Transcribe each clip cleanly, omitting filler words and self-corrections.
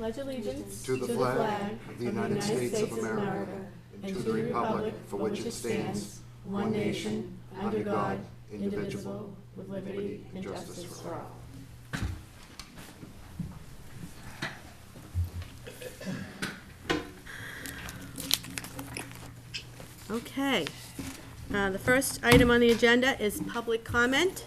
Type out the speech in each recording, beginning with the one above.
pledge allegiance to the flag of the United States of America and to the republic for which it stands, one nation, under God, indivisible, with liberty and justice for all. Okay. The first item on the agenda is public comment.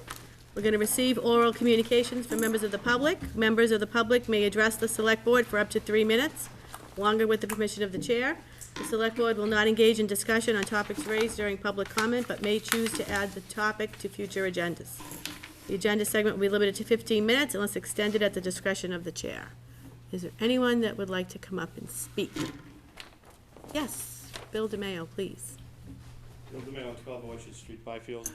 We're going to receive oral communications from members of the public. Members of the public may address the Select Board for up to 3 minutes, longer with the permission of the Chair. The Select Board will not engage in discussion on topics raised during public comment, but may choose to add the topic to future agendas. The agenda segment will be limited to 15 minutes unless extended at the discretion of the Chair. Is there anyone that would like to come up and speak? Yes, Bill DeMayo, please. Bill DeMayo, 12 Orchard Street, Byfield.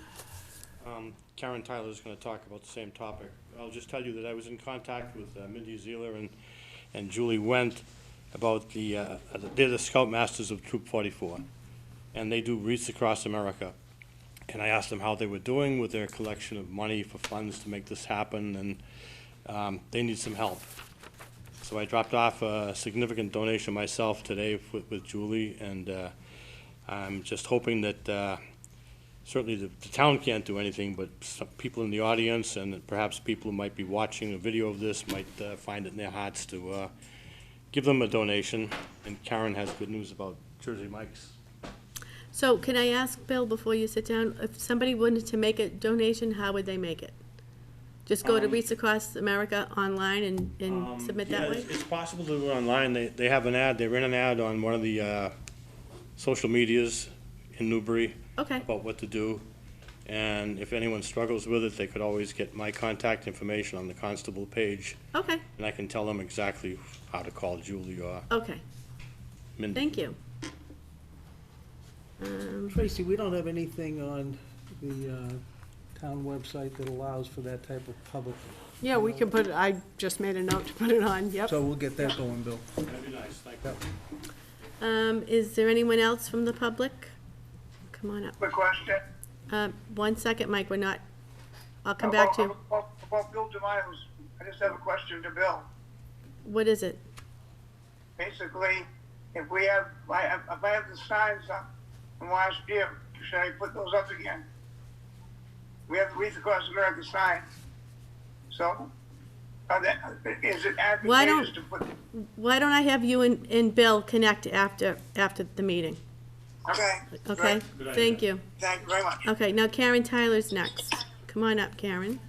Karen Tyler is going to talk about the same topic. I'll just tell you that I was in contact with Mindy Zeeler and Julie Wendt about they're the Scoutmasters of Troop 44, and they do Wreaths Across America. And I asked them how they were doing with their collection of money for funds to make this happen, and they need some help. So I dropped off a significant donation myself today with Julie, and I'm just hoping that certainly the town can't do anything, but some people in the audience and perhaps people who might be watching a video of this might find it in their hearts to give them a donation. And Karen has good news about Jersey Mike's. So can I ask, Bill, before you sit down, if somebody wanted to make a donation, how would they make it? Just go to Wreaths Across America online and submit that way? It's possible to do it online. They have an ad. They ran an ad on one of the social medias in Newbury. Okay. About what to do, and if anyone struggles with it, they could always get my contact information on the constable page, Okay, and I can tell them exactly how to call Julie or okay, Mindy. thank you. Tracy, we don't have anything on the town website that allows for that type of public. Yeah, we can put it, I just made a note to put it on, yep. So we'll get that going, Bill. That'd be nice, thank you. Is there anyone else from the public? Come on up. Quick question. 1 second, Mike, I'll come back to you. About Bill DeMayo's, I just have a question to Bill. What is it? Basically, if I have the signs up from last year, should I put those up again? We have the Wreaths Across America signs. So, is it advantageous to put? Why don't I have you and Bill connect after the meeting? Okay. Okay, Great. thank you. Thank you very much. Okay, now Karen Tyler's next. Come on up, Karen.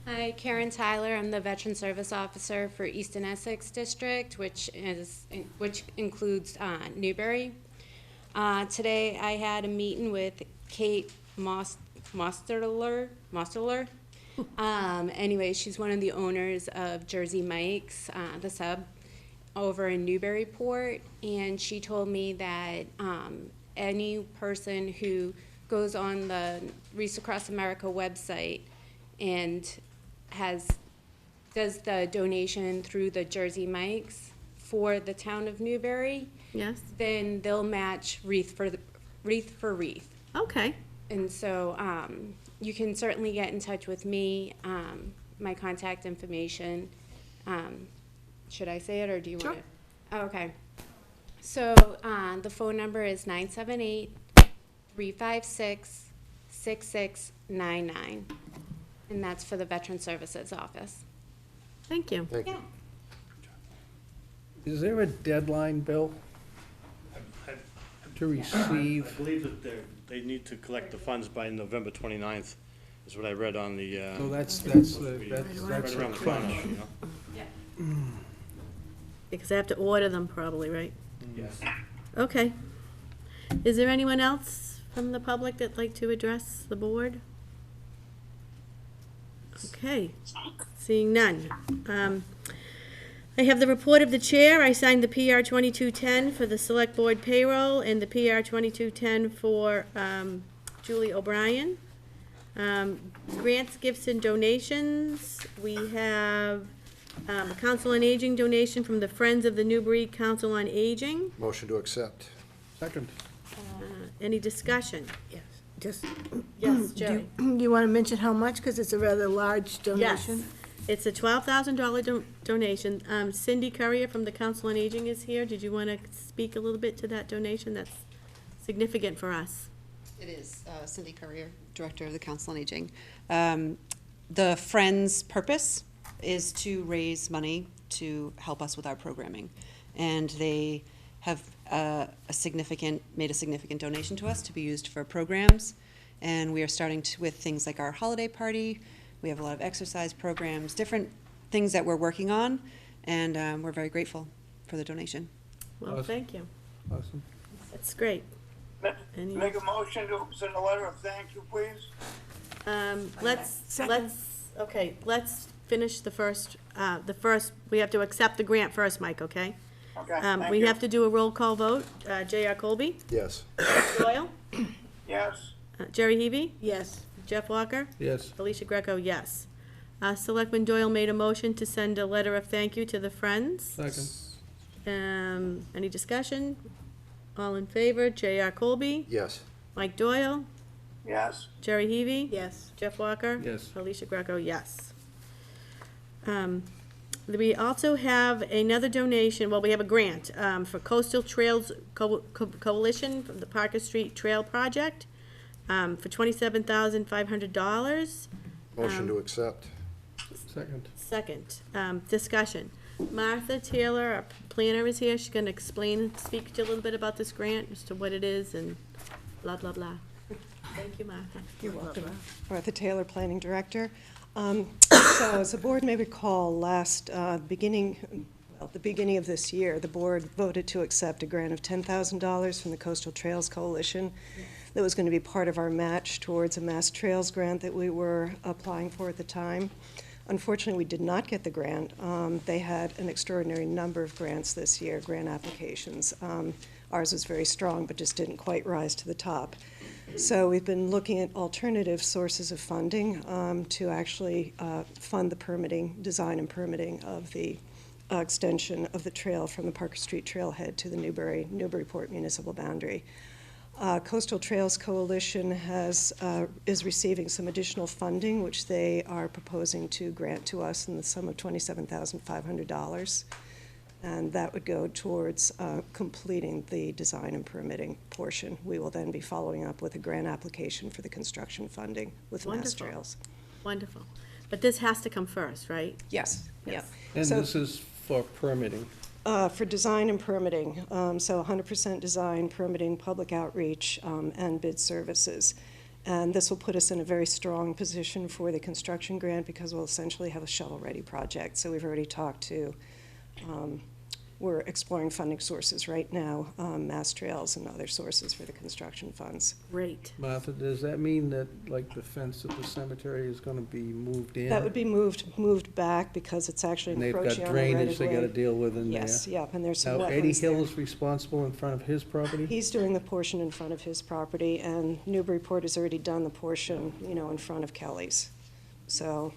Hi, Karen Tyler. I'm the Veteran Service Officer for Eastern Essex District, which includes Newbury. Today I had a meeting with Kate Mosterler. Anyway, she's one of the owners of Jersey Mike's, the sub over in Newburyport, and she told me that any person who goes on the Wreaths Across America website and does the donation through the Jersey Mike's for the town of Newbury, Yes? then they'll match wreath for wreath. Okay, And so you can certainly get in touch with me, my contact information. Should I say it, or do you want it? Oh, okay. So the phone number is 978-356-6699. And that's for the Veteran Services Office. thank you. Thank you. Is there a deadline, Bill, to I receive? believe that they need to collect the funds by November 29th, is what I read on the. So that's social the media. that's Right the around the corner, crunch. you know? Because I have to order them probably, right? Yes. Okay. Is there anyone else from the public that'd like to address the board? Okay, seeing none. I have the report of the chair. I signed the PR 2210 for the select board payroll and the PR 2210 for Julie O'Brien. Grants, gifts, and donations. We have a Council on Aging donation from the Friends of the Newbury Council on Aging. Motion to accept. Second. Any discussion? Yes, just, Yes, do Jerry. you want to mention how much, because it's a rather large donation? It's a $12,000 donation. Cindy Currier from the Council on Aging is here. Did you want to speak a little bit to that donation? That's significant for us. It is Cindy Currier, Director of the Council on Aging. The Friends' purpose is to raise money to help us with our programming. And they have made a significant donation to us to be used for programs. And we are starting with things like our holiday party. We have a lot of exercise programs, different things that we're working on. And we're very grateful for the donation. Well, Awesome. thank you. Awesome. That's great. Any- Make a motion to send a letter of thank you, please. Let's finish the first, we have to accept the grant first, Mike, okay? Okay, thank We you. have to do a roll call vote. J.R. Colby? Yes. Doyle? Yes, Jerry Heavy? Yes. Jeff Walker? Yes. Alicia Greco, yes. Selectman Doyle made a motion to send a letter of thank you to the Friends. Second. Any discussion? All in favor? J.R. Colby? Yes. Mike Doyle? yes, Jerry Heavy? Yes. Jeff Walker? Yes. Alicia Greco, yes. We also have another donation, well, we have a grant for Coastal Trails Coalition from the Parker Street Trail Project for $27,500. Motion to accept. Second. Second, discussion. Martha Taylor, our planner, is here. She's gonna speak to you a little bit about this grant, as to what it is and blah, blah, blah. Thank you, Martha. You're welcome. Martha Taylor, Planning Director. So as the board may recall, the beginning of this year, the board voted to accept a grant of $10,000 from the Coastal Trails Coalition that was going to be part of our match towards a Mass Trails grant that we were applying for at the time. Unfortunately, we did not get the grant. They had an extraordinary number of grants this year, grant applications. Ours was very strong, but just didn't quite rise to the top. So we've been looking at alternative sources of funding to actually fund the permitting, design and permitting of the extension of the trail from the Parker Street trailhead to the Newburyport municipal boundary. Coastal Trails Coalition is receiving some additional funding, which they are proposing to grant to us in the sum of $27,500. And that would go towards completing the design and permitting portion. We will then be following up with a grant application for the construction funding with Mass Wonderful. Trails. Wonderful. But this has to come first, right? Yes, yeah. Yes. And So- this is for permitting. For design and permitting, so 100% design, permitting, public outreach, and bid services. And this will put us in a very strong position for the construction grant because we'll essentially have a shovel-ready project. So we've already talked to, we're exploring funding sources right now, Mass Trails and other sources for the construction funds. Great. Martha, does that mean that, like, the fence at the cemetery is gonna be moved in? That would be moved back because it's actually And they've encroaching got on the right drainage of they gotta way. deal with in there? Yes, yep, and there's some Now, wetlands Eddie there. Hill is responsible in front of his property? He's doing the portion in front of his property, and Newburyport has already done the portion, in front of Kelly's. So,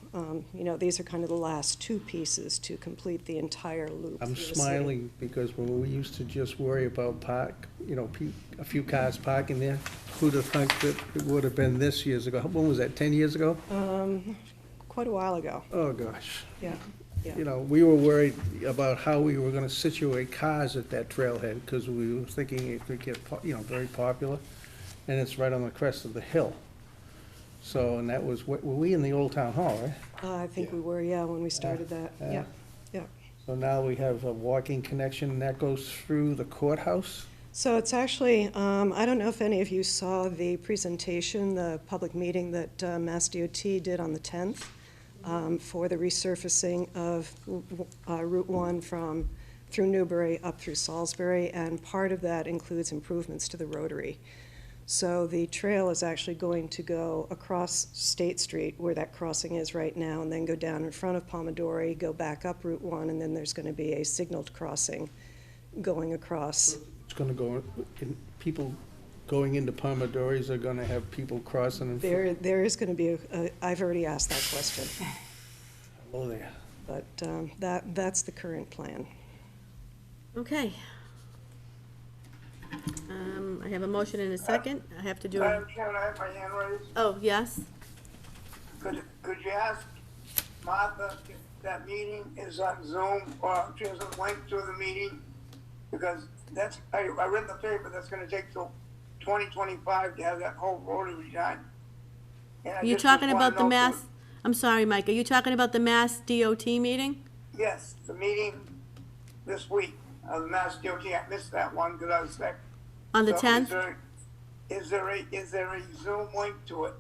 these are kind of the last two pieces to complete the entire loop. I'm through the city. smiling because when we used to just worry about a few cars parking there, who'd have thunk that it would have been this years ago? When was that, 10 years ago? Quite a while ago, Oh, gosh. yeah, yeah. We were worried about how we were gonna situate cars at that trailhead, because we were thinking it could get, very popular, and it's right on the crest of the hill. So, and that was, were we in the old town hall, right? I think we were, when we started that, Yeah. yeah. So now we have a walking connection, and that goes through the courthouse? So it's actually, I don't know if any of you saw the presentation, the public meeting that Mass DOT did on the 10th for the resurfacing of Route 1 through Newbury up through Salisbury, and part of that includes improvements to the rotary. So the trail is actually going to go across State Street, where that crossing is right now, and then go down in front of Pomodori, go back up Route 1, and then there's going to be a signaled crossing going across. It's gonna go, people going into Pomodori's are gonna have people crossing in front. There is going to be I've already asked that question, Hello there. but that's the current plan. Okay. I have a motion and a second. I have to do a, Madam Chairman, I have my hand raised. oh, yes? Could you ask Martha, if that meeting is on Zoom or there's a link to the meeting, because I read in the paper, that's gonna take till 2025 to have that whole rotary redone. And I Are you just talking wanna about the know- Mass, I'm sorry, Mike, are you talking about the Mass DOT meeting? Yes, the meeting this week of the Mass DOT, I missed that one because I was sick. On the So 10th? Is there a Zoom link to it?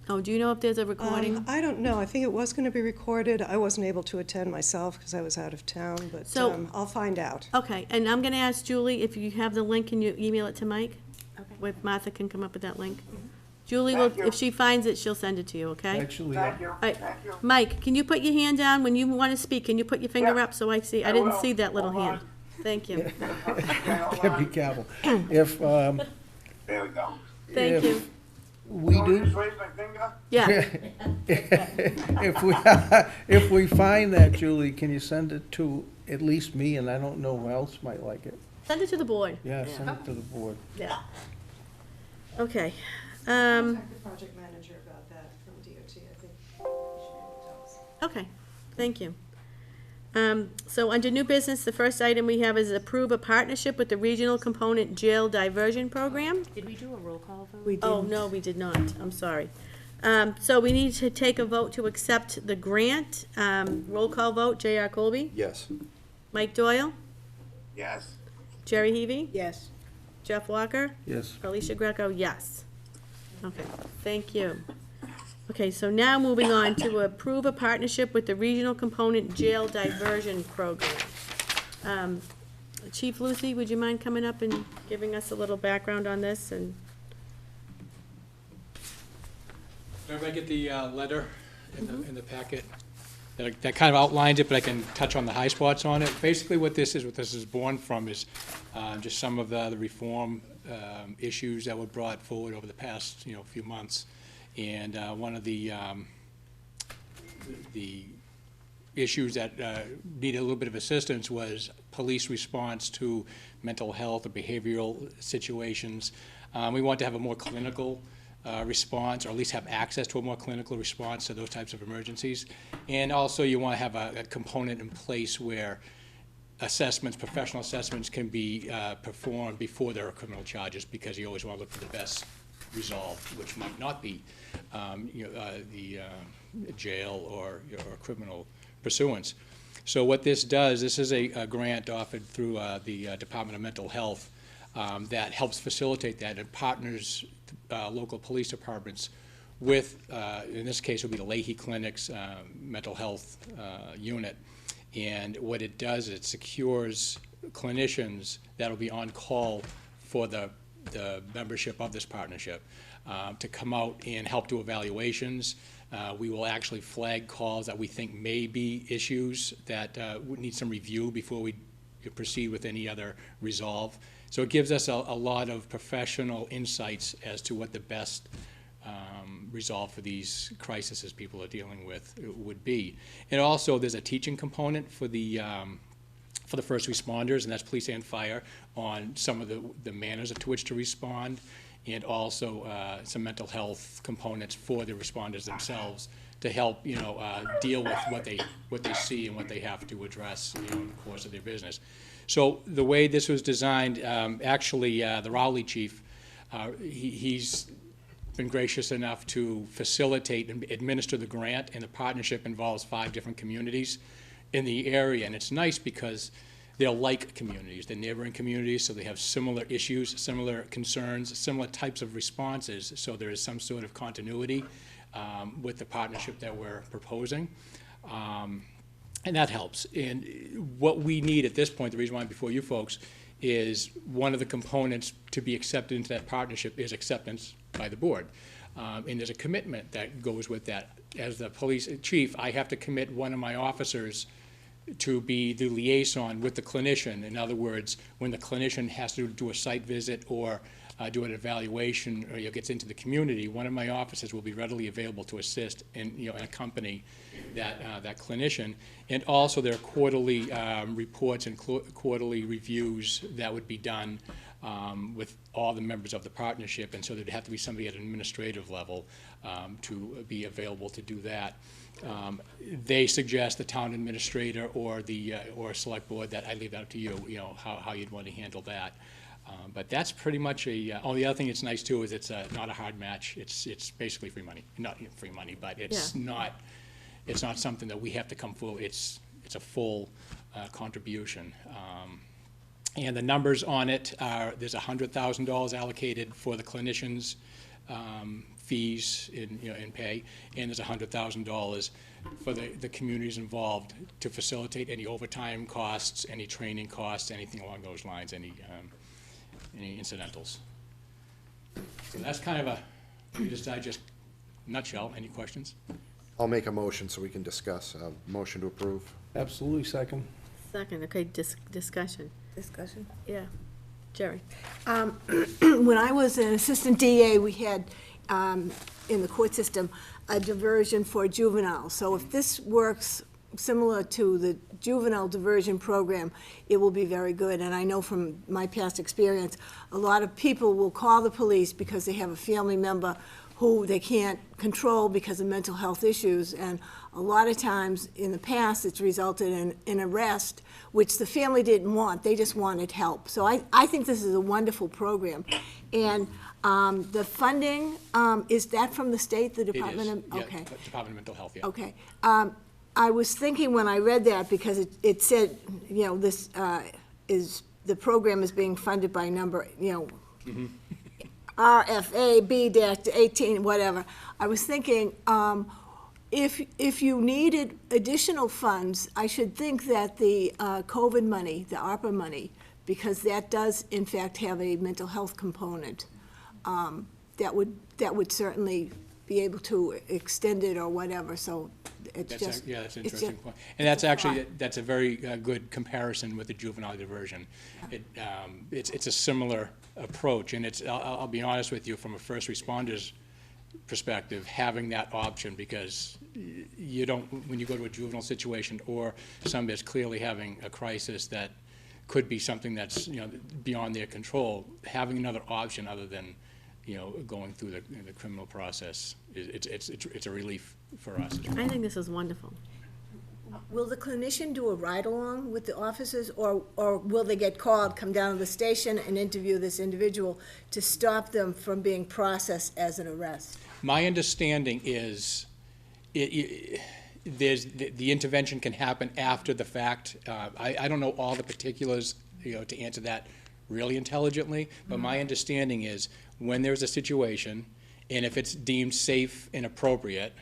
Oh, do you know if there's a recording? I don't know. I think it was going to be recorded. I wasn't able to attend myself because I was out of town, but So- I'll find out. Okay, and I'm gonna ask Julie, if you have the link, can you email it to Mike? Okay. Where Martha can come up with that link? Julie will, Thank you. if she finds it, she'll send it to you, okay? Actually, Thank you, All right, thank you. Mike, can you put your hand down when you wanna speak? Can you put your finger Yeah, up so I see? I I didn't will. see that little Hold hand. Thank you. Okay, hold be on. careful. If, There we go. Thank If- you. we Want me do, to just raise my finger? Yeah, if we find that, Julie, can you send it to at least me, and I don't know who else might like it? send it to the board. Yeah, send it to the board. Yeah. Okay, Contact the project manager about that from DOT. I think he should be able to tell us. okay, thank you. So under new business, the first item we have is approve a partnership with the Regional Component Jail Diversion Program. Did we do a roll call vote? Oh, no, we did not, I'm sorry. So we need to take a vote to accept the grant. Roll call vote, J.R. Colby, Yes. Mike Doyle, Yes. Jerry Heavy, Yes. Jeff Walker, Yes. Alicia Greco, yes. Okay, thank you. Okay, so now moving on to approve a partnership with the Regional Component Jail Diversion Program. Chief Lucy, would you mind coming up and giving us a little background on this? And Did everybody get the letter in the packet? That kind of outlines it, but I can touch on the high spots on it. Basically, what this is born from is just some of the reform issues that were brought forward over the past, few months. And one of the issues that needed a little bit of assistance was police response to mental health or behavioral situations. We want to have a more clinical response, or at least have access to a more clinical response to those types of emergencies. And also, you want to have a component in place where assessments, professional assessments, can be performed before there are criminal charges, because you always want to look for the best resolve, which might not be the jail or criminal pursuance. So what this does, this is a grant offered through the Department of Mental Health that helps facilitate that, and partners local police departments with, in this case, would be the Leahy Clinic's mental health unit. And what it does, it secures clinicians that will be on call for the membership of this partnership to come out and help do evaluations. We will actually flag calls that we think may be issues that would need some review before we proceed with any other resolve. So it gives us a lot of professional insights as to what the best resolve for these crises people are dealing with would be. And also, there's a teaching component for the first responders, and that's police and fire, on some of the manners to which to respond, and also some mental health components for the responders themselves to help deal with what they see and what they have to address in the course of their business. So the way this was designed, actually, the Rowley chief, he's been gracious enough to facilitate and administer the grant, and the partnership involves 5 different communities in the area. And it's nice because they're like communities, they're neighboring communities, so they have similar issues, similar concerns, similar types of responses, so there is some sort of continuity with the partnership that we're proposing. And that helps. And what we need at this point, the reason why I'm before you folks, is one of the components to be accepted into that partnership is acceptance by the board. And there's a commitment that goes with that. As the police chief, I have to commit one of my officers to be the liaison with the clinician. In other words, when the clinician has to do a site visit or do an evaluation or gets into the community, one of my officers will be readily available to assist and and accompany that clinician. And also, there are quarterly reports and quarterly reviews that would be done with all the members of the partnership, and so there'd have to be somebody at an administrative level to be available to do that. They suggest the town administrator or the, or select board. That I leave that up to you, how you'd want to handle that. But that's pretty much the other thing that's nice too is it's not a hard match. It's basically free money. Not free money, but it's not something that we have to come full. It's a full contribution. And the numbers on it are, there's $100,000 allocated for the clinicians' fees in pay, and there's $100,000 for the communities involved to facilitate any overtime costs, any training costs, anything along those lines, any incidentals. So that's kind of a Reader's Digest nutshell. Any questions? I'll make a motion so we can discuss. Motion to approve. Absolutely second. Second, okay, discussion. Discussion? Yeah. Jerry? When I was an assistant DA, we had, in the court system, a diversion for juveniles. So if this works similar to the juvenile diversion program, it will be very good. And I know from my past experience, a lot of people will call the police because they have a family member who they can't control because of mental health issues. And a lot of times in the past, it's resulted in an arrest, which the family didn't want. They just wanted help. So I think this is a wonderful program. And the funding, is that from the state, the Department of? It is, yeah, Okay. Department of Mental Health, yeah. Okay. I was thinking when I read that, because it said, this the program is being funded by number, RFA B-18, whatever. I was thinking, if you needed additional funds, I should think that the COVID money, the ARPA money, because that does in fact have a mental health component, that would certainly be able to extend it or whatever, so it's just. Yeah, that's an interesting point. And that's actually, that's a very good comparison with the juvenile diversion. It's a similar approach, and I'll be honest with you, from a first responder's perspective, having that option, because you don't, when you go to a juvenile situation or somebody that's clearly having a crisis that could be something that's, beyond their control, having another option other than, going through the criminal process, it's a relief for us. I think this is wonderful. Will the clinician do a ride-along with the officers, or will they get called, come down to the station and interview this individual to stop them from being processed as an arrest? My understanding is the intervention can happen after the fact. I don't know all the particulars, to answer that really intelligently, but my understanding is when there's a situation, and if it's deemed safe and appropriate,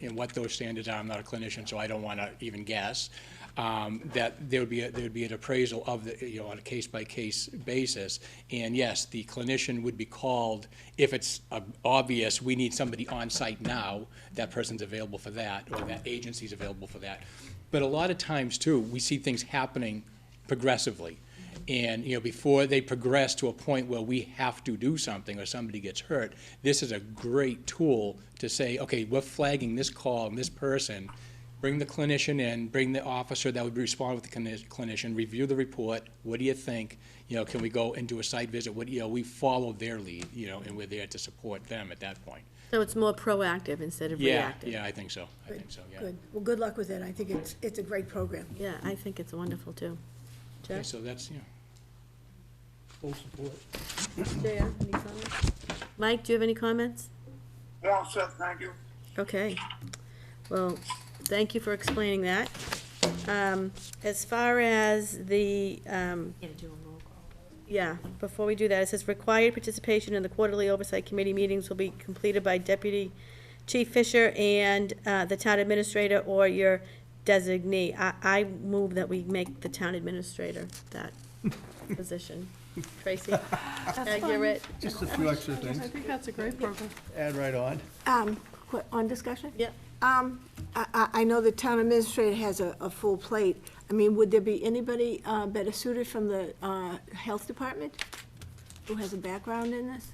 and what those standards are, I'm not a clinician, so I don't want to even guess, that there would be an appraisal of the, on a case-by-case basis. And yes, the clinician would be called if it's obvious we need somebody on site now, that person's available for that, or that agency's available for that. But a lot of times too, we see things happening progressively. And, before they progress to a point where we have to do something or somebody gets hurt, this is a great tool to say, okay, we're flagging this call and this person, bring the clinician in, bring the officer that would respond with the clinician, review the report, what do you think? Can we go and do a site visit? We follow their lead, and we're there to support them at that point. So it's more proactive instead of reactive. Yeah, I think so. I think so, yeah. Good. Well, good luck with it. I think it's a great program. Yeah, I think it's wonderful too. Okay, Jeff? so that's, Full support. JR, any comments? Mike, do you have any comments? Well, sir, thank you. Okay. Well, thank you for explaining that. As far as the, yeah, before we do that, it says required participation in the quarterly oversight committee meetings will be completed by Deputy Chief Fisher and the town administrator or your designee. I move that we make the town administrator that position. Tracy, accurate. Just a few extra I things. think that's a great program. Add right on. On discussion? Yeah. I know the town administrator has a full plate. I mean, would there be anybody better suited from the health department who has a background in this?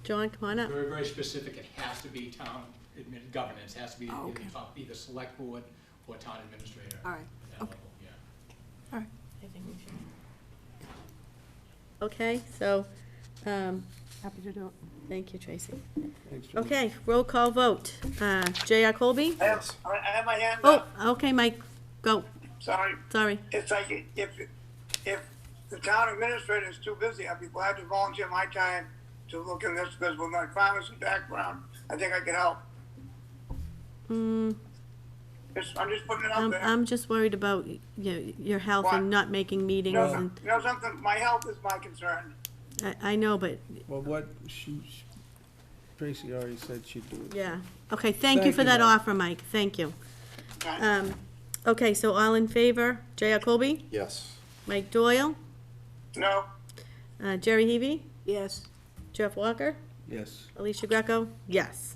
John, come on up. very, very specific. It has to be town governance. It has to be either select board or town administrator. All right, At that okay. level, yeah. All right. Okay, so, Happy to do it. Thank you, Tracy. Thanks, Julie. Okay, roll call vote. J.R. Colby? I have my hand Oh, up. okay, Mike, go. Sorry. Sorry. It's like if the town administrator is too busy, I'd be glad to volunteer my time to look in this, because with my pharmacy background, I think I could help. I'm just putting it out there. I'm just worried about, your health and What? not making meetings and, You know something, my health is my concern. I know, but, Well, what Tracy already said she'd do it. yeah. Okay, thank you Thank for you, that Mike. offer, Mike, thank you. Okay. Okay, so all in favor? J.R. Colby? Yes. Mike Doyle? No, Jerry Heavy? Yes. Jeff Walker? Yes. Alicia Greco? Yes.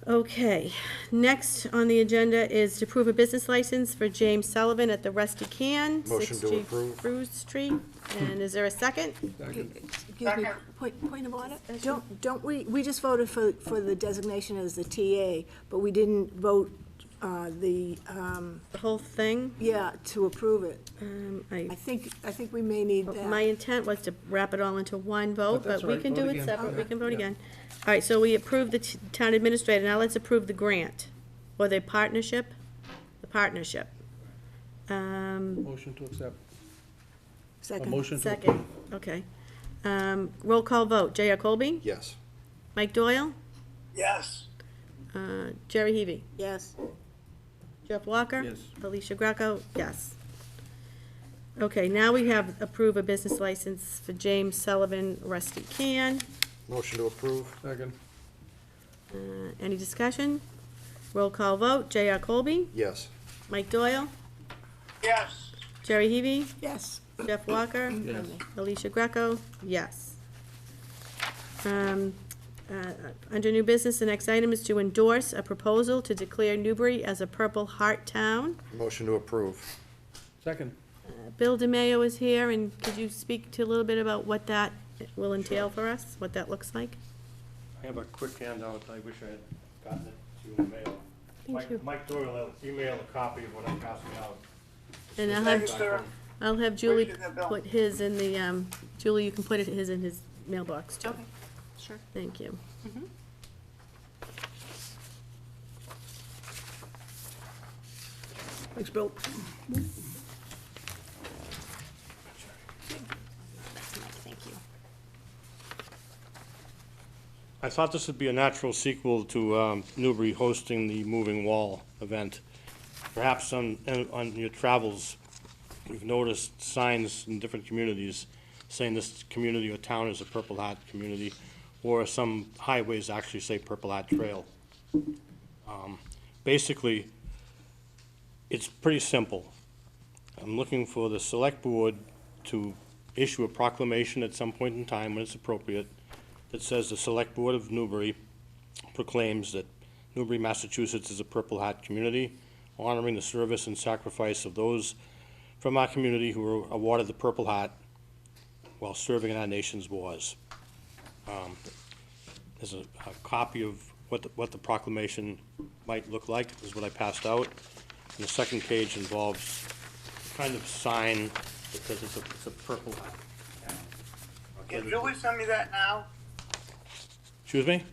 Okay, next on the agenda is to approve a business license for James Sullivan at the Rusty Can, Motion to 60 approve. Spruce Street. And is there a second? Second. Excuse me, Second. point of order? Don't we just voted for the designation as the TA, but we didn't vote, The whole thing? to approve it. I I think we may need My that. intent was to wrap it all into one vote, But that's but we right, can vote do it again. separate, we Okay. can vote Yeah. again. All right, so we approved the town administrator, now let's approve the grant, or the partnership, Motion to accept. A Second. motion to Second, okay. Roll call vote, J.R. Colby, Yes. Mike Doyle, yes, Jerry Heavy, Yes. Jeff Walker? Yes. Alicia Greco, yes. Okay, now we have approve a business license for James Sullivan Rusty Can. Motion to approve. Second. Any discussion? Roll call vote, J.R. Colby, Yes. Mike Doyle, yes, Jerry Heavy, Yes. Jeff Walker, Yes. Alicia Greco, yes. Under new business, the next item is to endorse a proposal to declare Newbury as a Purple Heart Town. Motion to approve. Second. Bill DeMayo is here, and could you speak to a little bit about what that will entail for us, what that looks like? I have a quick handout, I wish I had gotten it to you in the mail. Thank you. Mike Doyle will email a copy of what I'm passing out. And thank you, sir. I'll have Julie Appreciate that, Bill. put his in the, Julie, you can put his in his mailbox, too. Okay, sure. Thank you. Thanks, Bill. Thank you. I thought this would be a natural sequel to Newbury hosting the Moving Wall event. Perhaps on your travels, you've noticed signs in different communities saying this community or town is a Purple Hat community, or some highways actually say Purple Hat Trail. Basically, it's pretty simple. I'm looking for the select board to issue a proclamation at some point in time when it's appropriate that says the Select Board of Newbury proclaims that Newbury, Massachusetts is a Purple Hat community, honoring the service and sacrifice of those from our community who were awarded the Purple Hat while serving in our nation's wars. There's a copy of what the proclamation might look like, is what I passed out. And the second page involves a kind of sign that says it's a Purple Hat. Can Julie send me that now? Excuse me?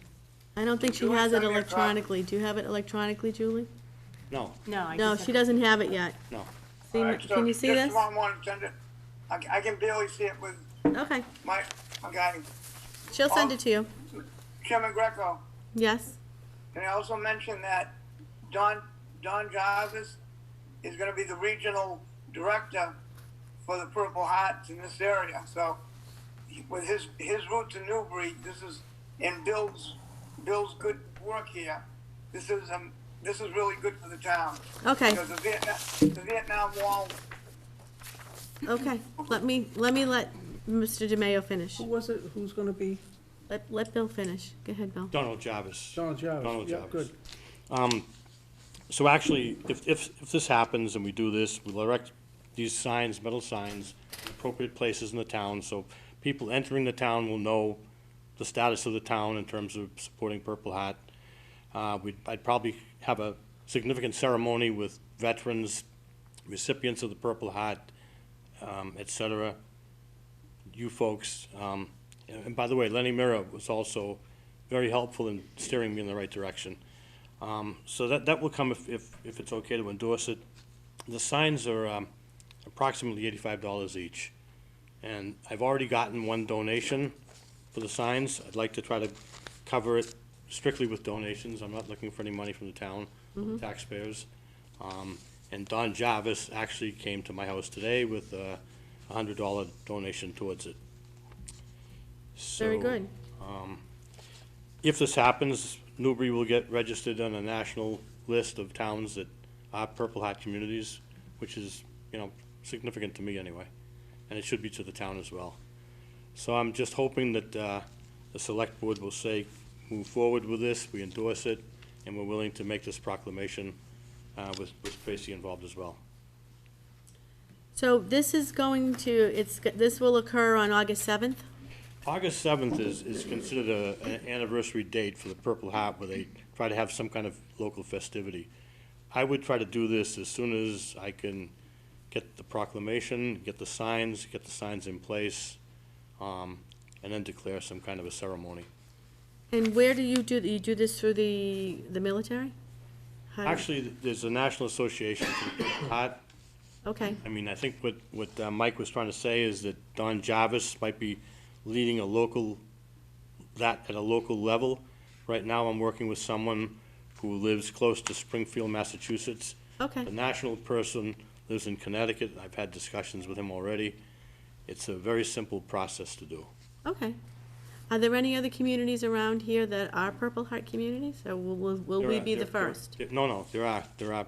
I don't think she Julie, has it send me a copy. electronically. Do you have it electronically, Julie? No, No, she doesn't have it yet. no. See, All right, so can you see just this? tomorrow morning, send it. I can barely see it with Okay, my guy, she'll send it to you. Chairman Greco. Yes? And I also mentioned that Don Jarvis is gonna be the regional director for the Purple Hearts in this area. So with his route to Newbury, this is, and Bill's good work here, this is really good for the town. Okay, Because the Vietnam Wall, okay. Let Mr. DeMayo finish. Who was it? Who's gonna be? Let Bill finish. Go ahead, Bill. Donald Jarvis. Donald Jarvis. Donald Yeah, Jarvis. good. So actually, if this happens and we do this, we'll erect these signs, metal signs, in appropriate places in the town, so people entering the town will know the status of the town in terms of supporting Purple Hat. I'd probably have a significant ceremony with veterans, recipients of the Purple Hat, et cetera, you folks, And by the way, Lenny Mira was also very helpful in steering me in the right direction. So that will come if it's okay to endorse it. The signs are approximately $85 each. And I've already gotten one donation for the signs. I'd like to try to cover it strictly with donations. I'm not looking for any money from the town, from the taxpayers. And Don Jarvis actually came to my house today with a $100 donation towards it. Very So, good. if this happens, Newbury will get registered on a national list of towns that are Purple Hat communities, which is, significant to me anyway. And it should be to the town as well. So I'm just hoping that the select board will say, move forward with this, we endorse it, and we're willing to make this proclamation with Tracy involved as well. So this is going to, this will occur on August 7th? August 7th is considered an anniversary date for the Purple Hat, where they try to have some kind of local festivity. I would try to do this as soon as I can get the proclamation, get the signs in place, and then declare some kind of a ceremony. And where do you do this through the military? How do- Actually, there's a national association for the Purple Hat. Okay, I mean, I think what Mike was trying to say is that Don Jarvis might be leading that at a local level. Right now, I'm working with someone who lives close to Springfield, Massachusetts. okay. The national person lives in Connecticut. I've had discussions with him already. It's a very simple process to do. Okay. Are there any other communities around here that are Purple Heart communities, or will we be the first? No, there are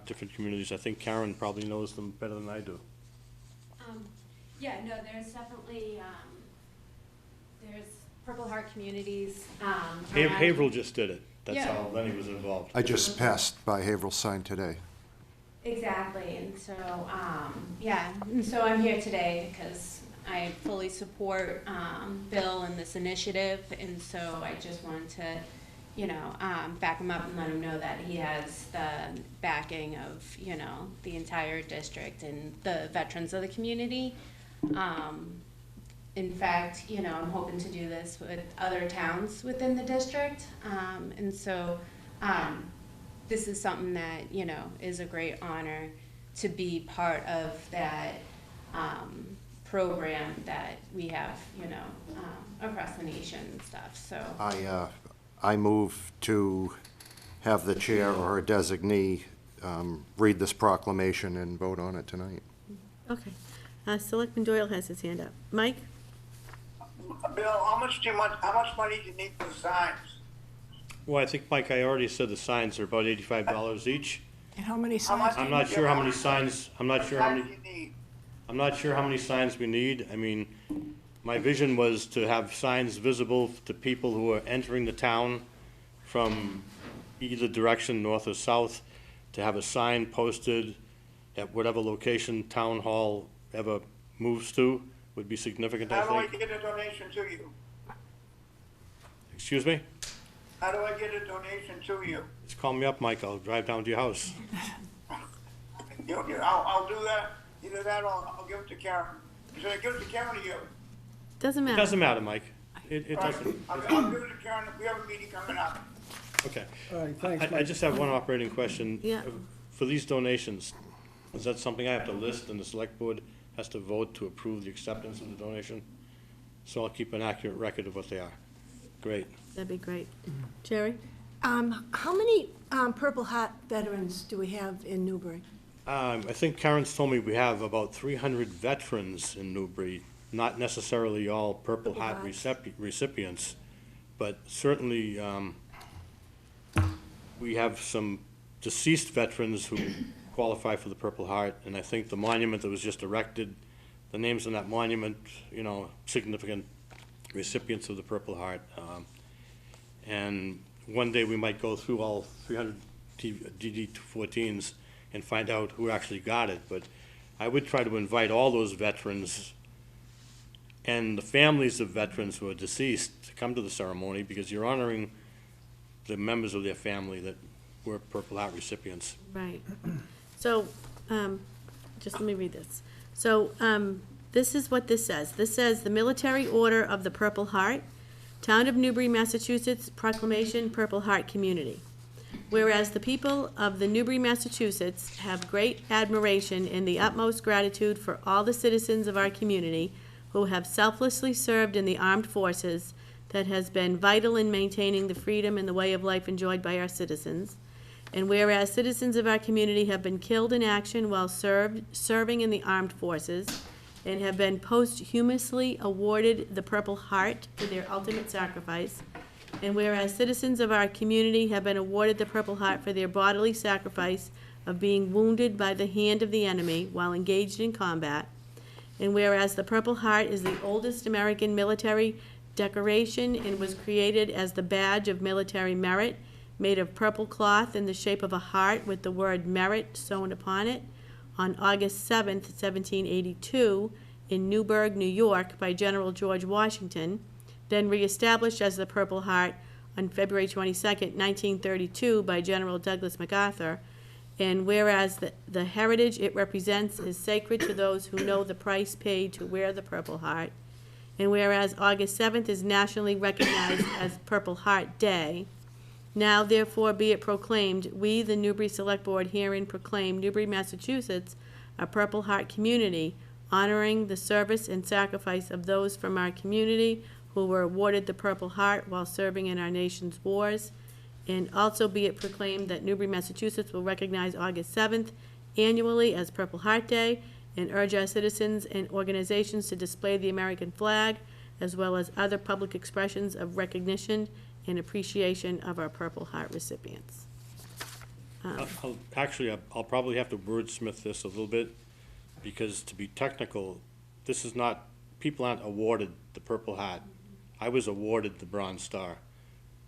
different communities. I think Karen probably knows them better than I do. Yeah, no, there's definitely, there's Purple Heart communities. Haverhill just did it. That's Yeah. how Lenny was involved. I just passed by Haverhill's sign today. Exactly, and so, and so I'm here today because I fully support Bill in this initiative, and so I just wanted to, back him up and let him know that he has the backing of, the entire district and the veterans of the community. In fact, I'm hoping to do this with other towns within the district, and so this is something that, is a great honor to be part of that program that we have, across the nation and stuff, so. I move to have the chair or her designee read this proclamation and vote on it tonight. Okay. Selectman Doyle has his hand up. Mike? Bill, how much money do you need for the signs? Well, I think, Mike, I already said the signs are about $85 each. And how many How much signs? I'm not sure how many signs, I'm not sure how Signs many, do you need? I'm not sure how many signs we need. I mean, my vision was to have signs visible to people who are entering the town from either direction, north or south, to have a sign posted at whatever location town hall ever moves to would be significant, I How do I think. get a donation to you? Excuse me? How do I get a donation to you? Just call me up, Mike. I'll drive down to your house. I'll do that. Either that or I'll give it to Karen. Should I give it to Karen or you? Doesn't It matter. doesn't matter, Mike. It All right, doesn't. I'll give it to Karen. We have a meeting coming up. Okay. All right, thanks, I Mike. just have one operating question. Yeah. For these donations, is that something I have to list and the select board has to vote to approve the acceptance of the donation? So I'll keep an accurate record of what they are. Great. That'd be great. Jerry? How many Purple Heart veterans do we have in Newbury? I think Karen's told me we have about 300 veterans in Newbury, not necessarily all Purple Purple Hat Hearts. recipients, but certainly we have some deceased veterans who qualify for the Purple Heart, and I think the monument that was just erected, the names on that monument, significant recipients of the Purple Heart. And one day we might go through all 300 DD-14s and find out who actually got it, but I would try to invite all those veterans and the families of veterans who are deceased to come to the ceremony, because you're honoring the members of their family that were Purple Heart recipients. Right. So, just let me read this. So, this is what this says. This says, "The Military Order of the Purple Heart, Town of Newbury, Massachusetts, Proclamation, Purple Heart Community. Whereas the people of the Newbury, Massachusetts have great admiration and the utmost gratitude for all the citizens of our community who have selflessly served in the armed forces that has been vital in maintaining the freedom and the way of life enjoyed by our citizens. And whereas citizens of our community have been killed in action while serving in the armed forces and have been posthumously awarded the Purple Heart for their ultimate sacrifice, and whereas citizens of our community have been awarded the Purple Heart for their bodily sacrifice of being wounded by the hand of the enemy while engaged in combat, and whereas the Purple Heart is the oldest American military decoration and was created as the badge of military merit, made of purple cloth in the shape of a heart with the word merit sewn upon it, on August 7th, 1782, in Newburgh, New York, by General George Washington, then reestablished as the Purple Heart on February 22nd, 1932, by General Douglas MacArthur. And whereas the heritage it represents is sacred to those who know the price paid to wear the Purple Heart, and whereas August 7th is nationally recognized as Purple Heart Day, now therefore be it proclaimed, we, the Newbury Select Board, herein proclaim Newbury, Massachusetts, a Purple Heart community, honoring the service and sacrifice of those from our community who were awarded the Purple Heart while serving in our nation's wars. And also be it proclaimed that Newbury, Massachusetts will recognize August 7th annually as Purple Heart Day and urge our citizens and organizations to display the American flag as well as other public expressions of recognition and appreciation of our Purple Heart recipients." I'll probably have to wordsmith this a little bit, because to be technical, this is not, people aren't awarded the Purple Heart. I was awarded the Bronze Star.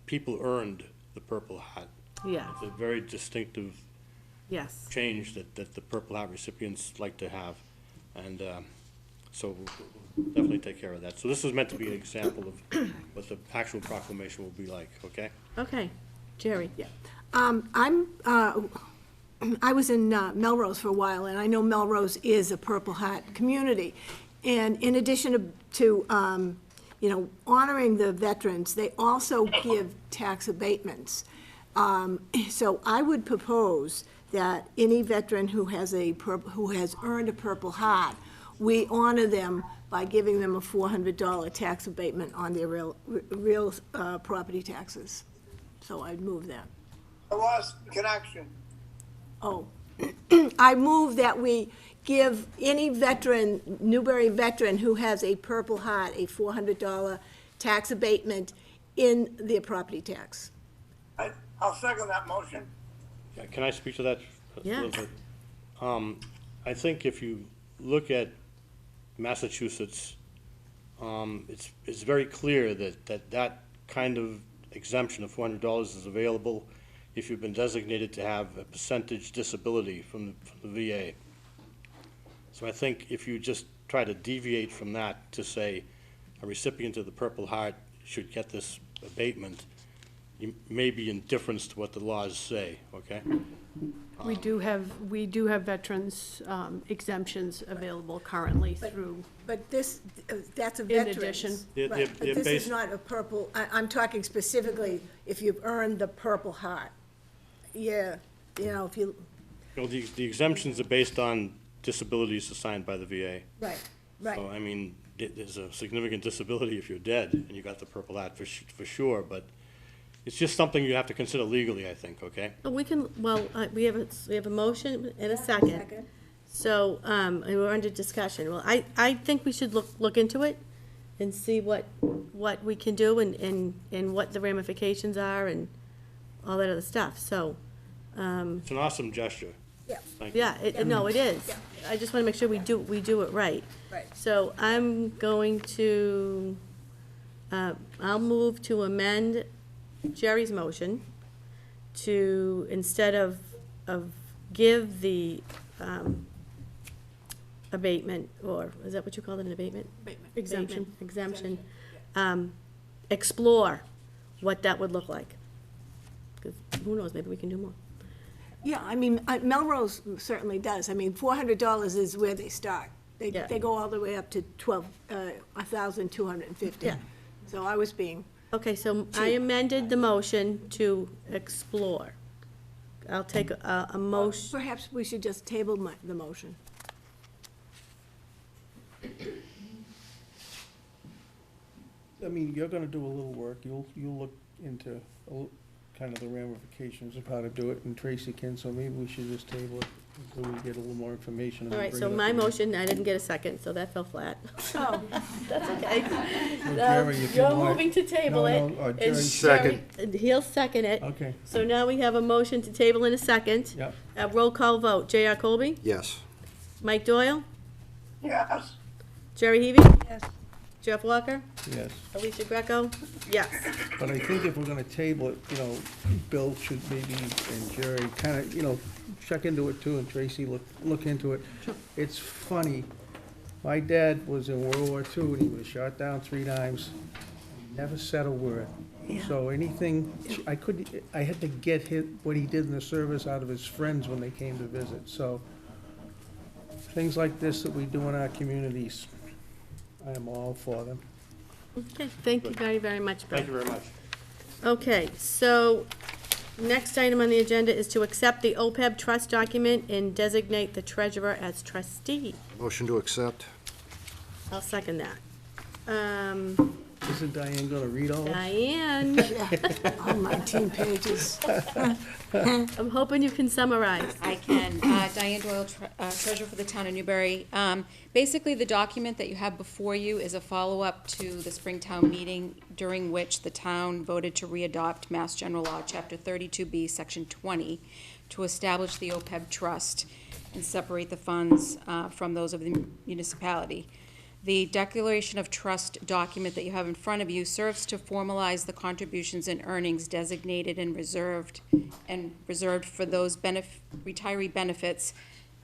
People earned the Purple Heart. Yeah, It's a very distinctive yes. change that the Purple Heart recipients like to have. And so we'll definitely take care of that. So this is meant to be an example of what the actual proclamation will be like, okay? Okay, Jerry. Yeah. I was in Melrose for a while, and I know Melrose is a Purple Heart community. And in addition to honoring the veterans, they also give tax abatements. So I would propose that any veteran who has earned a Purple Heart, we honor them by giving them a $400 tax abatement on their real property taxes. So I'd move that. I lost connection. Oh, I move that we give any veteran, Newbury veteran who has a Purple Heart, a $400 tax abatement in their property tax. I'll second that motion. Yeah, can I speak to that a Yeah. little bit? I think if you look at Massachusetts, it's very clear that kind of exemption of $400 is available if you've been designated to have a percentage disability from the VA. So I think if you just try to deviate from that to say a recipient of the Purple Heart should get this abatement, you may be in difference to what the laws say, okay? We do have veterans exemptions available currently through, But this, that's a in veteran's. addition. Right, but this is not a purple, I'm talking specifically if you've earned the Purple Heart. Yeah, if you, The exemptions are based on disabilities assigned by the VA. right. So, I mean, there's a significant disability if you're dead and you got the Purple Heart for sure, but it's just something you have to consider legally, I think, okay? We can, we have a motion and a second. So, and we're under discussion. Well, I think we should look into it and see what we can do and what the ramifications are and all that other stuff, so. It's an awesome gesture. Yeah. Thank you. Yeah, no, it is. Yeah. I just want to make sure we do it right. Right. So I'm going to, I'll move to amend Jerry's motion to, instead of give the abatement, or is that what you call it, an abatement? Exemption. Exemption. Explore what that would look like. 'Cause who knows, maybe we can do more. Yeah, I mean, Melrose certainly does. I mean, $400 is where they start. Yeah. They go all the way up to 1,250. Yeah. So I was being, Okay, so I amended the motion to explore. I'll take a motion. perhaps we should just table the motion. I mean, you're gonna do a little work, you'll look into kind of the ramifications of how to do it, and Tracy can, so maybe we should just table it until we get a little more information. and All then right, bring so it up my again. motion, I didn't get a second, so that fell flat. Oh, That's okay. Well, Jerry, if you You're want- moving to table No, it. no, and Jerry- Second. Jerry- He'll second it. Okay, So now we have a motion to table in a second. yep, Roll call vote. J.R. Colby? Yes. Mike Doyle? Yes. Jerry Heavy? yes. Jeff Walker? yes. Alicia Greco? Yes. But I think if we're gonna table it, Bill should maybe, and Jerry, kinda, check into it too, and Tracy, look into it. It's funny, my dad was in World War II, and he was shot down 3 times, never said a word. So anything, I had to get what he did in the service out of his friends when they came to visit, so things like this that we do in our communities, I am all for them. Okay, thank you very, very much, Bill. Thank you very much. Okay, so next item on the agenda is to accept the OpEB Trust document and designate the treasurer as trustee. Motion to accept? I'll second that. Isn't Diane gonna read all this? Diane, All 19 pages. I'm hoping you can summarize. I can. Diane Doyle, Treasurer for the Town of Newbury. Basically, the document that you have before you is a follow-up to the Springtown meeting, during which the town voted to re-adopt Mass General Law, Chapter 32B, Section 20, to establish the OpEB Trust and separate the funds from those of the municipality. The Declaration of Trust document that you have in front of you serves to formalize the contributions and earnings designated and reserved for those retiree benefits,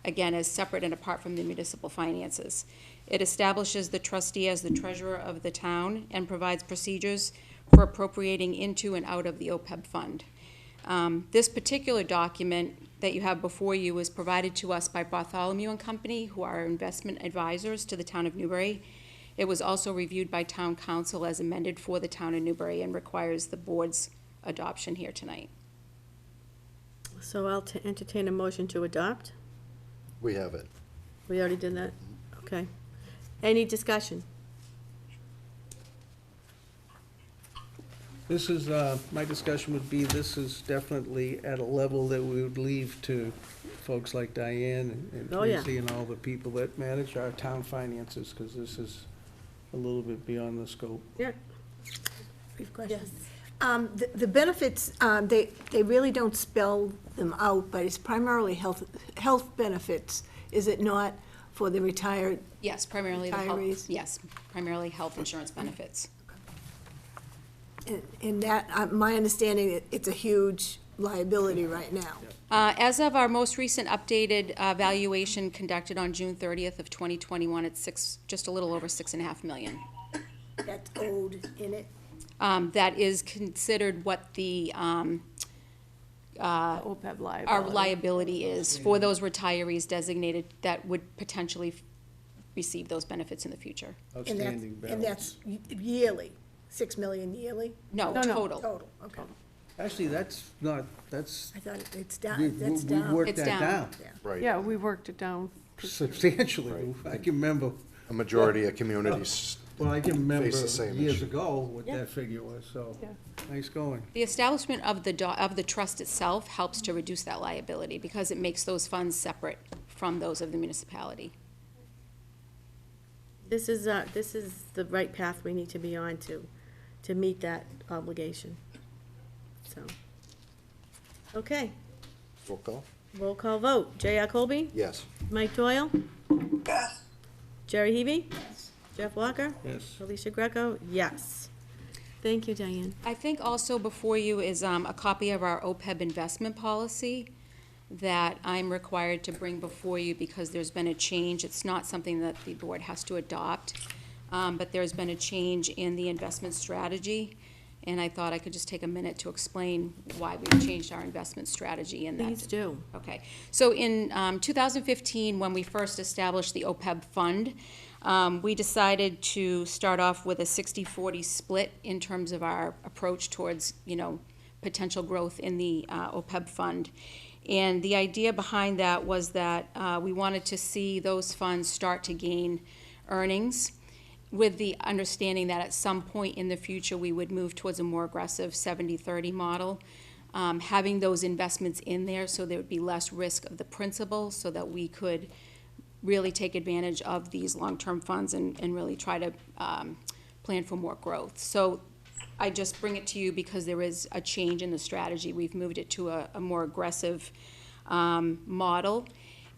again, as separate and apart from the municipal finances. It establishes the trustee as the treasurer of the town and provides procedures for appropriating into and out of the OpEB fund. This particular document that you have before you was provided to us by Bartholomew and Company, who are investment advisors to the town of Newbury. It was also reviewed by town council as amended for the town of Newbury and requires the board's adoption here tonight. So I'll entertain a motion to adopt. We have it. We already did that? Okay. Any discussion? This is, my discussion would be, this is definitely at a level that we would leave to folks like Diane and Oh, yeah. Tracy and all the people that manage our town finances, because this is a little bit beyond the scope. Yeah. Brief question. Yes. The benefits, they really don't spell them out, but it's primarily health benefits, is it not, for the retired? Yes, primarily the health, Retirees. yes, primarily health insurance benefits. And that, my understanding, it's a huge liability right now. As of our most recent updated valuation conducted on June 30th of 2021, it's just a little over $6.5 million. That's owed in it. That is considered what the OPEB liability. our liability is for those retirees designated that would potentially receive those benefits in the future. And that's, Outstanding and balance. that's yearly, 6 million yearly? No, No, no. total. Total, okay. Actually, that's not, that's, I thought it's we down, that's down. worked It's that down. down Yeah. Right. Yeah, we worked it down. substantially. I can remember, A majority of communities. well, I can remember Face the same years issue. ago what Yeah. that figure was, so, Yeah. nice going. The establishment of the trust itself helps to reduce that liability because it makes those funds separate from those of the municipality. This is the right path we need to be on to meet that obligation. So, okay, Roll call? roll call vote. J.R. Colby? Yes. Mike Doyle? Yes. Jerry Heavy? Jeff Walker? Yes. Alicia Greco? Yes. Thank you, Diane. I think also before you is a copy of our OPEB investment policy that I'm required to bring before you because there's been a change. It's not something that the board has to adopt, but there's been a change in the investment strategy. and I thought I could just take a minute to explain why we've changed our investment strategy in that. Please do. Okay, so in 2015, when we first established the OpEB fund, we decided to start off with a 60-40 split in terms of our approach towards, potential growth in the OpEB fund. And the idea behind that was that we wanted to see those funds start to gain earnings, with the understanding that at some point in the future, we would move towards a more aggressive 70-30 model, having those investments in there so there would be less risk of the principal, so that we could really take advantage of these long-term funds and really try to plan for more growth. So I just bring it to you because there is a change in the strategy. We've moved it to a more aggressive model.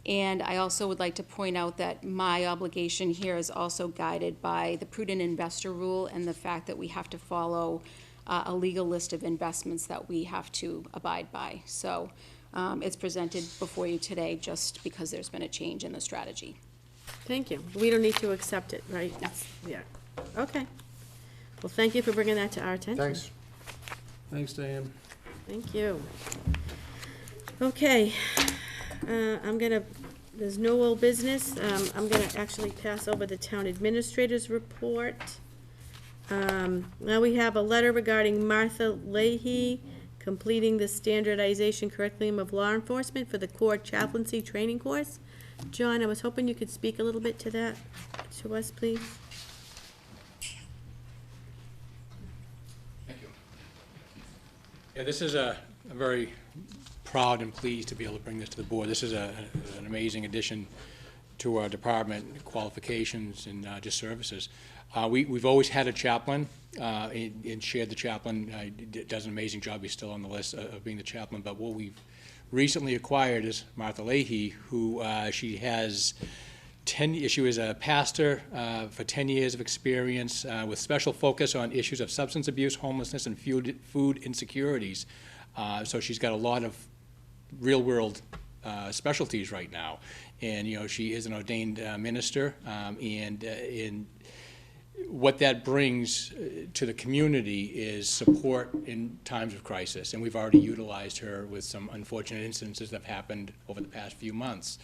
And I also would like to point out that my obligation here is also guided by the prudent investor rule and the fact that we have to follow a legal list of investments that we have to abide by. So it's presented before you today just because there's been a change in the strategy. Thank you. We don't need to accept it, right? Yeah. Okay. Well, thank you for bringing that to our attention. Thanks. Thanks, Diane. Thank you. Okay, there's no old business. I'm gonna actually pass over the town administrator's report. Now we have a letter regarding Martha Leahy completing the standardization curriculum of law enforcement for the core chaplaincy training course. John, I was hoping you could speak a little bit to that, to us, please. Thank you. Yeah, this is I'm very proud and pleased to be able to bring this to the board. This is an amazing addition to our department, qualifications and just services. We've always had a chaplain and shared the chaplain. Does an amazing job. He's still on the list of being the chaplain. But what we've recently acquired is Martha Leahy, who she was a pastor for 10 years of experience with special focus on issues of substance abuse, homelessness, and food insecurities. So she's got a lot of real-world specialties right now. And, she is an ordained minister, and what that brings to the community is support in times of crisis. And we've already utilized her with some unfortunate incidences that have happened over the past few months,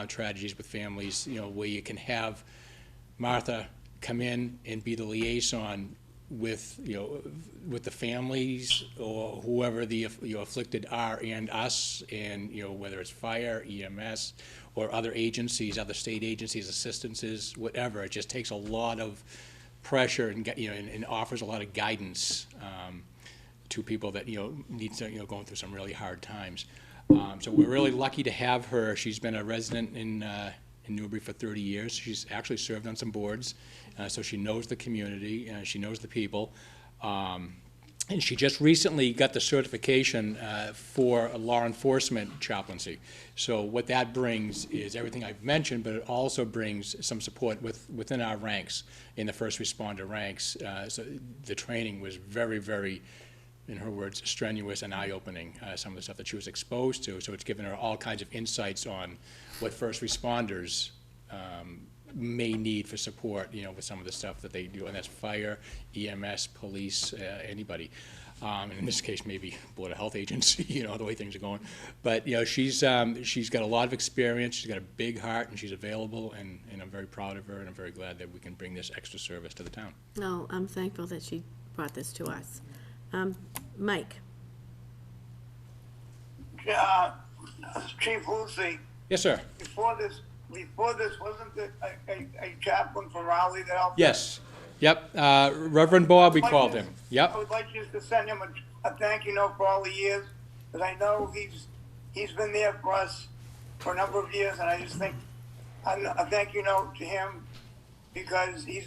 tragedies with families, where you can have Martha come in and be the liaison with, with the families or whoever the afflicted are and us, and, whether it's fire, EMS, or other agencies, other state agencies, assistances, whatever. It just takes a lot of pressure and, and offers a lot of guidance to people that, need to, going through some really hard times. So we're really lucky to have her. She's been a resident in Newbury for 30 years. She's actually served on some boards, so she knows the community, she knows the people. And she just recently got the certification for a law enforcement chaplaincy. So what that brings is everything I've mentioned, but it also brings some support within our ranks, in the first responder ranks. So the training was very, very, in her words, strenuous and eye-opening, some of the stuff that she was exposed to. So it's given her all kinds of insights on what first responders may need for support, with some of the stuff that they do, and that's fire, EMS, police, anybody. And in this case, maybe Board of Health Agency, the way things are going. But, she's got a lot of experience, she's got a big heart, and she's available, and I'm very proud of her, and I'm very glad that we can bring this extra service to the town. No, I'm thankful that she brought this to us. Mike? Chief Lucy, Yes, sir. before this, wasn't there a chaplain from Raleigh that helped? Yes. Yep. Reverend Bob, we called him. Yep. I would like you to send him a thank you note for all the years, because I know he's been there for us for a number of years, and I just think a thank you note to him, because he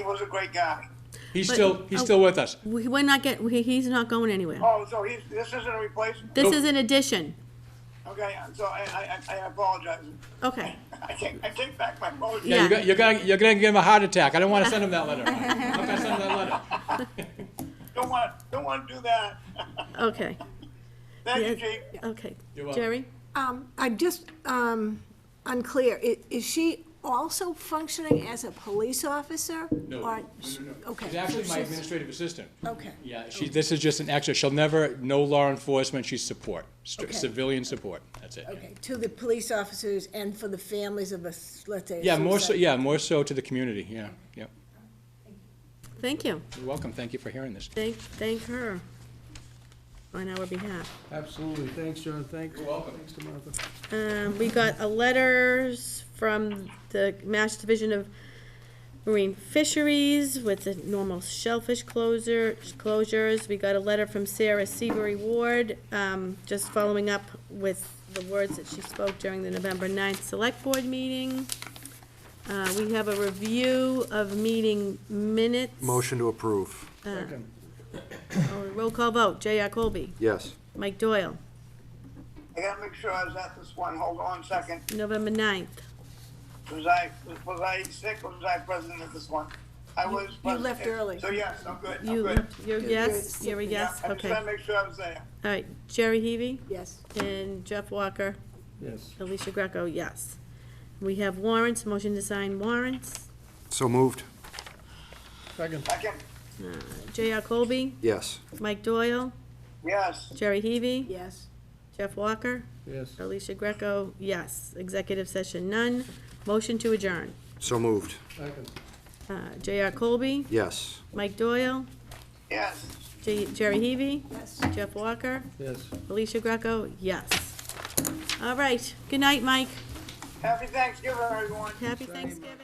was a great guy. He's still with us. He's not going anywhere. Oh, so this isn't a replacement? This is an addition. Okay, so I apologize. Okay. I take back my apology. Yeah. You're gonna give him a heart attack. I don't want to send him that letter. I'm gonna send him that letter. Don't want to do that. Okay. Thank you, Chief. Okay. You're welcome. Jerry? I'm just unclear. Is she also functioning as a police officer? No, Or- no. Okay. She's actually so my she's- administrative assistant. Okay. Yeah, this is just an extra, she'll never, no law enforcement, she's support, Okay. civilian support, that's it. Okay, to the police officers and for the families of us, let's say. Yeah, more so, suicide- yeah, more so to the community, yeah, yeah. Thank you. You're welcome, thank you for hearing this. Thank her on our behalf. Absolutely, thanks, John, thanks. You're welcome. Thanks to Martha. We got a letters from the Mass Division of Marine Fisheries with the normal shellfish closures. We got a letter from Sarah Seabury Ward, just following up with the words that she spoke during the November 9th Select Board meeting. We have a review of meeting minutes. Motion to approve. Second. Roll call vote. J.R. Colby. Yes. Mike Doyle. I gotta make sure I was at this one, hold on a second. November 9th. Was I sick or was I present at this one? I was You present. left early. So yes, I'm good, I'm You, good. you're Good, yes? good. You're a yes? Yeah, I just Okay. gotta make sure I was there. All right. Jerry Heavy Yes. and Jeff Walker. Yes. Alicia Greco, yes. We have warrants, motion to sign warrants. So moved. Second. Second, J.R. Colby, Yes. Mike Doyle, yes. Jerry Heavy, Yes. Jeff Walker, Yes. Alicia Greco, yes. Executive session, none. Motion to adjourn. So moved. Second. J.R. Colby, Yes. Mike Doyle, Yes. Jerry Heavy, Yes. Jeff Walker, Yes. Alicia Greco, yes. All right. Good night, Mike. Happy Thanksgiving, everyone. Happy Thanksgiving.